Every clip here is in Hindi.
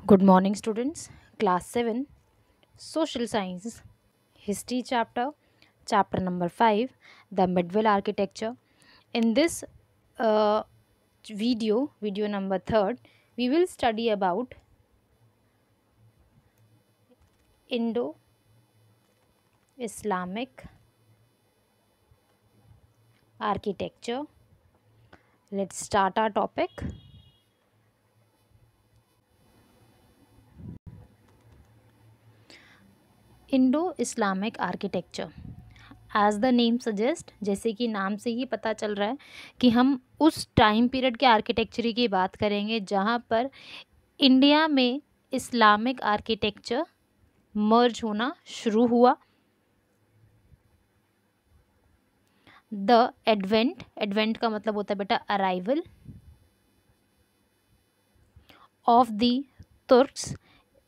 Good morning, students. Class 7, Social Science, History chapter number 5, the Medieval Architecture. In this uh, video number 3rd, we will study about Indo Islamic architecture. Let's start our topic. Indo Islamic architecture as the name suggest, जैसे कि नाम से ही पता चल रहा है कि हम उस टाइम पीरियड के आर्किटेक्चर की बात करेंगे जहाँ पर इंडिया में इस्लामिक आर्किटेक्चर मर्ज होना शुरू हुआ। द एडवेंट का मतलब होता है बेटा arrival of the Turks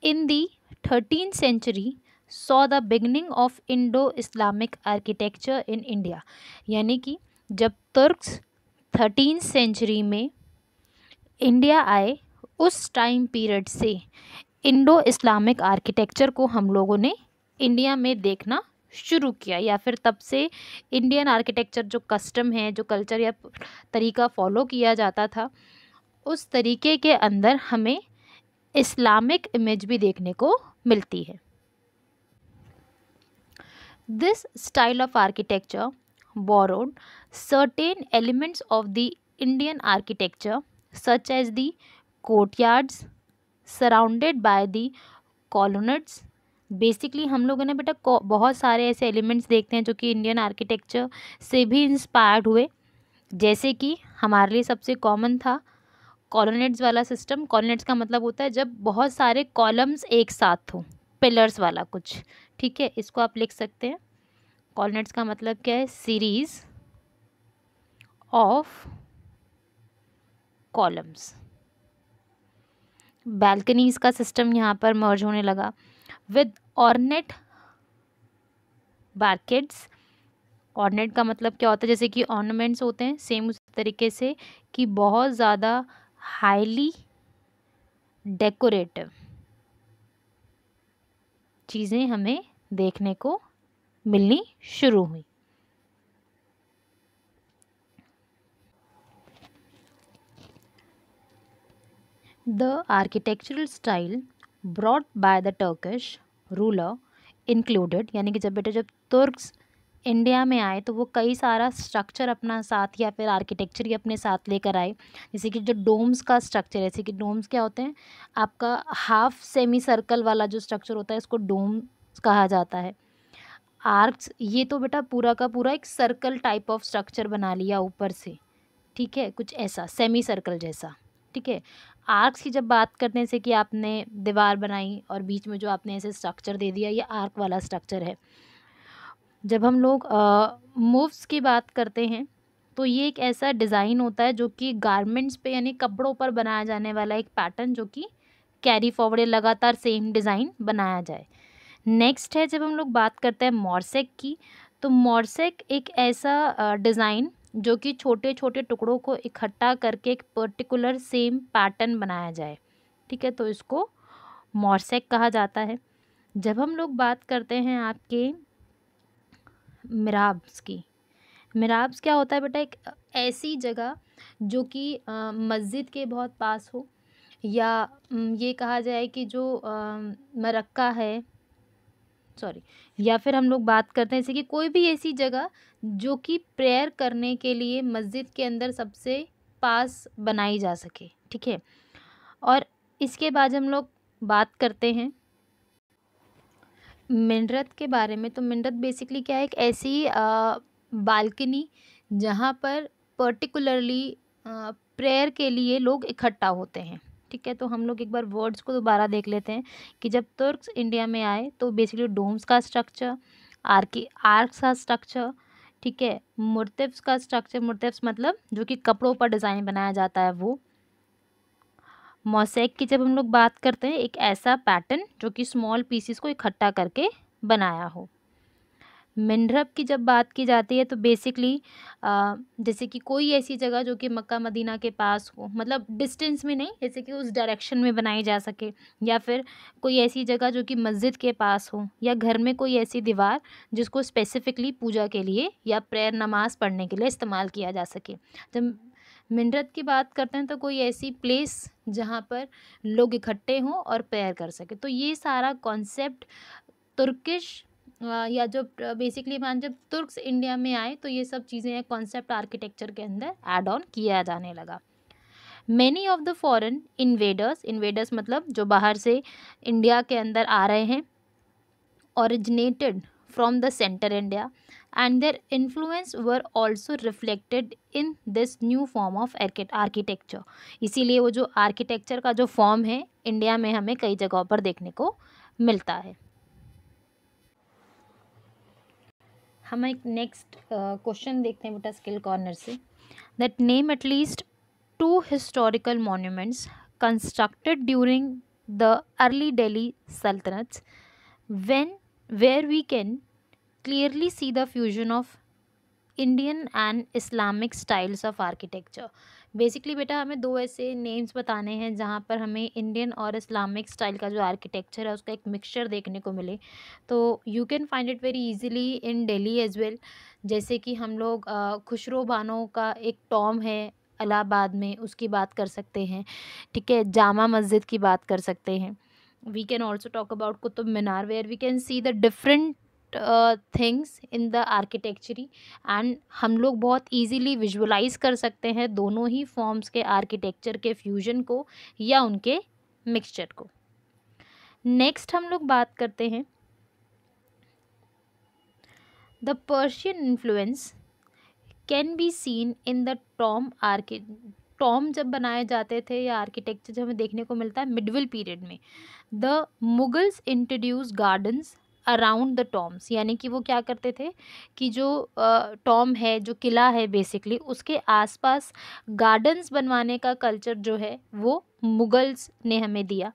in the 13th century saw the beginning of Indo Islamic architecture in India. यानी कि जब तुर्क्स 13th सेंचुरी में इंडिया आए उस टाइम पीरियड से इंडो इस्लामिक आर्किटेक्चर को हम लोगों ने इंडिया में देखना शुरू किया, या फिर तब से इंडियन आर्किटेक्चर जो कस्टम है, जो कल्चर या तरीका फॉलो किया जाता था, उस तरीके के अंदर हमें इस्लामिक इमेज भी देखने को मिलती है। This style of architecture borrowed certain elements of the Indian architecture such as the courtyards surrounded by the colonnades। Basically हम लोगों ने बेटा बहुत सारे ऐसे एलिमेंट्स देखते हैं जो कि इंडियन आर्किटेक्चर से भी इंस्पायर्ड हुए, जैसे कि हमारे लिए सबसे कॉमन था कॉलोनेड्स वाला सिस्टम। कॉलोनेड्स का मतलब होता है जब बहुत सारे कॉलम्स एक साथ हो, पिलर्स वाला कुछ, ठीक है, इसको आप लिख सकते हैं। कॉलोनेड्स का मतलब क्या है? Series of columns. बैल्कनीज का सिस्टम यहाँ पर मर्ज होने लगा विद ऑर्नेट बार्केड्स। ऑर्नेट का मतलब क्या होता है? जैसे कि ऑर्नामेंट्स होते हैं, सेम उस तरीके से कि बहुत ज़्यादा हाईली डेकोरेटिव चीज़ें हमें देखने को मिलनी शुरू हुई। The architectural style brought by the Turkish ruler included, यानी कि जब तुर्क्स इंडिया में आए तो वो कई सारा स्ट्रक्चर अपना साथ या फिर आर्किटेक्चर ही अपने साथ लेकर आए। जैसे कि जो डोम्स का स्ट्रक्चर है, जैसे कि डोम्स क्या होते हैं? आपका हाफ सेमी सर्कल वाला जो स्ट्रक्चर होता है इसको डोम कहा जाता है। आर्क्स, ये तो बेटा पूरा का पूरा एक सर्कल टाइप ऑफ स्ट्रक्चर बना लिया ऊपर से, ठीक है, कुछ ऐसा सेमी सर्कल जैसा, ठीक है। आर्क्स की जब बात करने से कि आपने दीवार बनाई और बीच में जो आपने ऐसे स्ट्रक्चर दे दिया, ये आर्क वाला स्ट्रक्चर है। जब हम लोग मूव्स की बात करते हैं तो ये एक ऐसा डिज़ाइन होता है जो कि गारमेंट्स पे यानी कपड़ों पर बनाया जाने वाला एक पैटर्न जो कि कैरी फॉरवर्ड, लगातार सेम डिज़ाइन बनाया जाए। नेक्स्ट है जब हम लोग बात करते हैं मॉर्सेक की, तो मॉर्सेक एक ऐसा डिज़ाइन जो कि छोटे छोटे टुकड़ों को इकट्ठा करके एक पर्टिकुलर सेम पैटर्न बनाया जाए, ठीक है, तो इसको मॉर्सेक कहा जाता है। जब हम लोग बात करते हैं आपके मिराब्स की, मिराब्स क्या होता है बेटा? एक ऐसी जगह जो कि मस्जिद के बहुत पास हो, या ये कहा जाए कि जो मरक्का है, सॉरी, या फिर हम लोग बात करते हैं जैसे कि कोई भी ऐसी जगह जो कि प्रेयर करने के लिए मस्जिद के अंदर सबसे पास बनाई जा सके, ठीक है। और इसके बाद हम लोग बात करते हैं मिनरत के बारे में। तो मिनरत बेसिकली क्या है? एक ऐसी बालकनी जहाँ पर पर्टिकुलरली प्रेयर के लिए लोग इकट्ठा होते हैं, ठीक है। तो हम लोग एक बार वर्ड्स को दोबारा देख लेते हैं कि जब तुर्क्स इंडिया में आए तो बेसिकली डोम्स का स्ट्रक्चर, आर्क्स का स्ट्रक्चर, ठीक है, मुर्तिफ्स का स्ट्रक्चर, मुर्तिफ्स मतलब जो कि कपड़ों पर डिज़ाइन बनाया जाता है वो। मोज़ेक की जब हम लोग बात करते हैं, एक ऐसा पैटर्न जो कि स्मॉल पीसीस को इकट्ठा करके बनाया हो। मिनरब की जब बात की जाती है तो बेसिकली जैसे कि कोई ऐसी जगह जो कि मक्का मदीना के पास हो, मतलब डिस्टेंस में नहीं, जैसे कि उस डायरेक्शन में बनाई जा सके, या फिर कोई ऐसी जगह जो कि मस्जिद के पास हो, या घर में कोई ऐसी दीवार जिसको स्पेसिफिकली पूजा के लिए या प्रेयर नमाज पढ़ने के लिए इस्तेमाल किया जा सके। जब मिनरब की बात करते हैं तो कोई ऐसी प्लेस जहाँ पर लोग इकट्ठे हों और प्रेयर कर सके। तो ये सारा कॉन्सेप्ट तुर्किश या जो बेसिकली मान जब तुर्क्स इंडिया में आए तो ये सब चीज़ें कॉन्सेप्ट आर्किटेक्चर के अंदर ऐड ऑन किया जाने लगा। Many of the foreign invaders मतलब जो बाहर से इंडिया के अंदर आ रहे हैं, originated from the center India, and their influence were also reflected in this new form of architecture। इसीलिए वो जो आर्किटेक्चर का जो फॉर्म है इंडिया में हमें कई जगहों पर देखने को मिलता है। हम एक नेक्स्ट क्वेश्चन देखते हैं बेटा स्किल कॉर्नर से, that name at least 2 historical monuments constructed during the early Delhi Sultanates when where we can clearly see the fusion of Indian and Islamic styles of architecture. Basically बेटा हमें 2 ऐसे नेम्स बताने हैं जहाँ पर हमें इंडियन और इस्लामिक स्टाइल का जो आर्किटेक्चर है उसका एक मिक्सचर देखने को मिले। तो you can find it very easily in Delhi as well. जैसे कि हम लोग खुसरो बानो का एक टॉम है इलाहाबाद में, उसकी बात कर सकते हैं, ठीक है। जामा मस्जिद की बात कर सकते हैं। We can also talk about Qutub Minar where we can see the different things in the architecture, and हम लोग बहुत इजीली विजुअलाइज कर सकते हैं दोनों ही फॉर्म्स के आर्किटेक्चर के फ्यूजन को या उनके मिक्सचर को। नेक्स्ट हम लोग बात करते हैं the Persian influence can be seen in the Tom जब बनाए जाते थे या आर्किटेक्चर जब हमें देखने को मिलता है मिडविल पीरियड में। The Mughals introduce gardens around the Tom's, यानी कि वो क्या करते थे कि जो टॉम है, जो किला है बेसिकली, उसके आसपास गार्डन्स बनवाने का कल्चर जो है वो मुगल्स ने हमें दिया।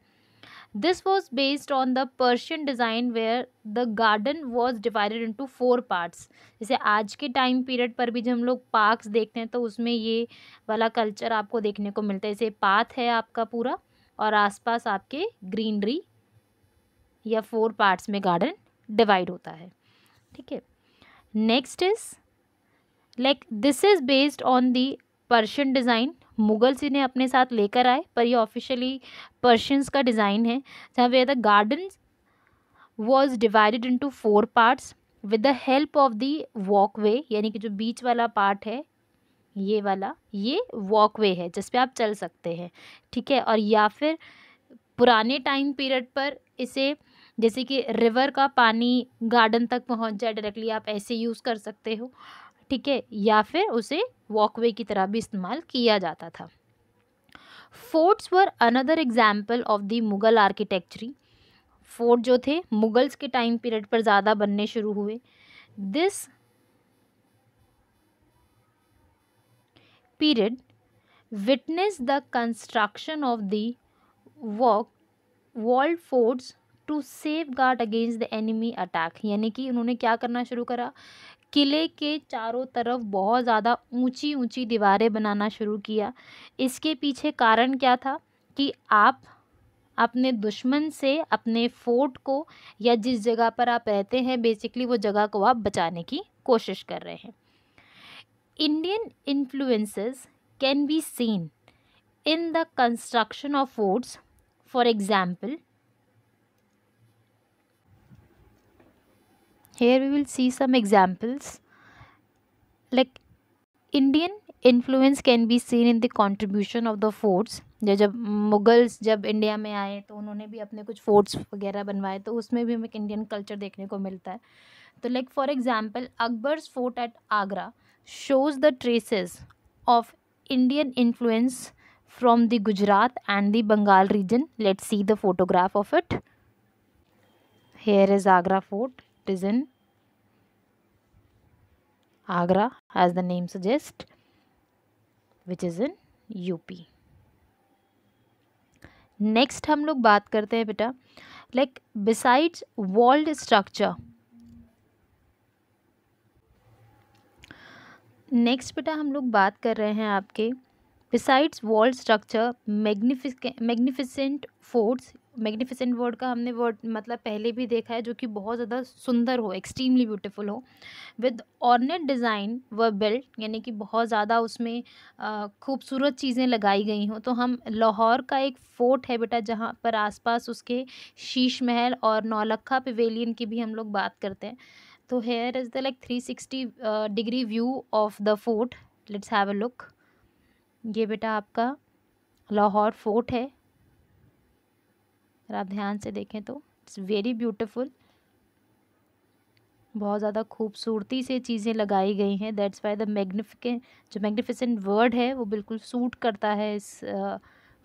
This was based on the Persian design where the garden was divided into 4 parts. जैसे आज के टाइम पीरियड पर भी जब हम लोग पार्क्स देखते हैं तो उसमें ये वाला कल्चर आपको देखने को मिलता है। जैसे पाथ है आपका पूरा और आसपास आपके ग्रीनरी या 4 पार्ट्स में गार्डन डिवाइड होता है, ठीक है। Next is like this is based on the Persian design. Mughals इन्हें अपने साथ लेकर आए पर ये ऑफिशियली पर्शियंस का डिज़ाइन है, जहाँ way the garden was divided into 4 parts with the help of the walkway, यानी कि जो बीच वाला पार्ट है ये वाला, ये वॉकवे है जिस पे आप चल सकते हैं, ठीक है। और या फिर पुराने टाइम पीरियड पर इसे जैसे कि रिवर का पानी गार्डन तक पहुंच जाए डायरेक्टली, आप ऐसे यूज़ कर सकते हो, ठीक है, या फिर उसे वॉकवे की तरह भी इस्तेमाल किया जाता था। Forts were another example of the Mughal architecture. Fort जो थे मुगल्स के टाइम पीरियड पर ज़्यादा बनने शुरू हुए। This period witness the construction of the walled forts to safeguard against the enemy attack, यानी कि उन्होंने क्या करना शुरू करा, किले के चारों तरफ बहुत ज़्यादा ऊंची ऊंची दीवारें बनाना शुरू किया। इसके पीछे कारण क्या था कि आप अपने दुश्मन से अपने फोर्ट को या जिस जगह पर आप रहते हैं बेसिकली वो जगह को आप बचाने की कोशिश कर रहे हैं। Indian influences can be seen in the construction of forts. For example, here we will see some examples like Indian influence can be seen in the contribution of the forts। जब मुगल्स जब इंडिया में आए तो उन्होंने भी अपने कुछ फोर्ट्स वगैरह बनवाए, तो उसमें भी हमें इंडियन कल्चर देखने को मिलता है। तो like for example Akbar's fort at Agra shows the traces of Indian influence from the Gujarat and the Bengal region. Let's see the photograph of it. Here is Agra Fort. It is in Agra, as the name suggests, which is in UP. Next हम लोग बात करते हैं बेटा, like besides walled structure, next बेटा हम लोग बात कर रहे हैं आपके besides wall structure magnificent forts. Magnificent word का हमने वर्ड मतलब पहले भी देखा है, जो कि बहुत ज़्यादा सुंदर हो, एक्सट्रीमली ब्यूटीफुल हो, विद ऑर्नेट डिज़ाइन व बिल्ट, यानी कि बहुत ज़्यादा उसमें खूबसूरत चीज़ें लगाई गई हों। तो हम लाहौर का एक फ़ोर्ट है बेटा, जहाँ पर आसपास उसके शीश महल और नौलखा पवेलियन की भी हम लोग बात करते हैं। तो here is the like 360 degree view of the fort. Let's have a look. ये बेटा आपका लाहौर फोर्ट है। अगर आप ध्यान से देखें तो इट्स वेरी ब्यूटीफुल। बहुत ज़्यादा खूबसूरती से चीज़ें लगाई गई हैं। दैट्स वाई द मैग्निफिकेंट, जो मैग्निफिसेंट वर्ड है वो बिल्कुल सूट करता है इस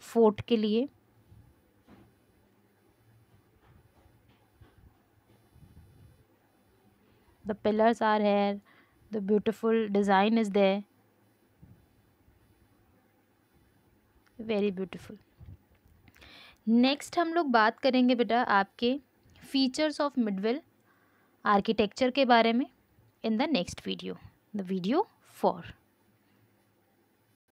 फोर्ट के लिए। The pillars are here, the beautiful design is there, very beautiful. Next हम लोग बात करेंगे बेटा आपके फीचर्स ऑफ मिडविल आर्किटेक्चर के बारे में in the next video, the video 4।